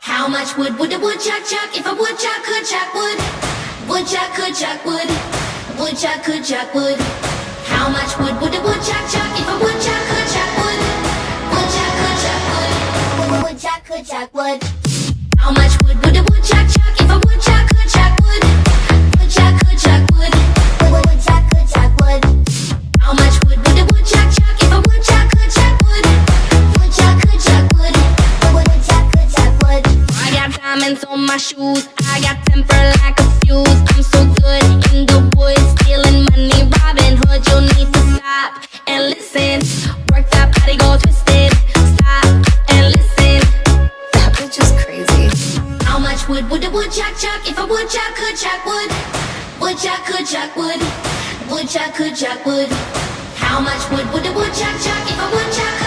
How much would a woodchuck chuck if a woodchuck could chuck wood? Woodchuck could chuck wood. Woodchuck could chuck wood. How much would a woodchuck chuck if a woodchuck could chuck wood? Woodchuck could chuck wood. Woodchuck could chuck wood. How much would a woodchuck chuck if a woodchuck could chuck wood? Woodchuck could chuck wood. Woodchuck could chuck wood. How much would a woodchuck chuck if a woodchuck could chuck wood? Woodchuck could chuck wood. Woodchuck could chuck wood. I got diamonds on my shoes. I got temper like a fuse. I'm so good in the woods, stealing money, Robin Hood. You'll need to stop and listen. Work that body, go twisted. Stop and listen. That bitch is crazy. How much would a woodchuck chuck if a woodchuck could chuck wood? Woodchuck could chuck wood. Woodchuck could chuck wood. How much would a woodchuck chuck if a woodchuck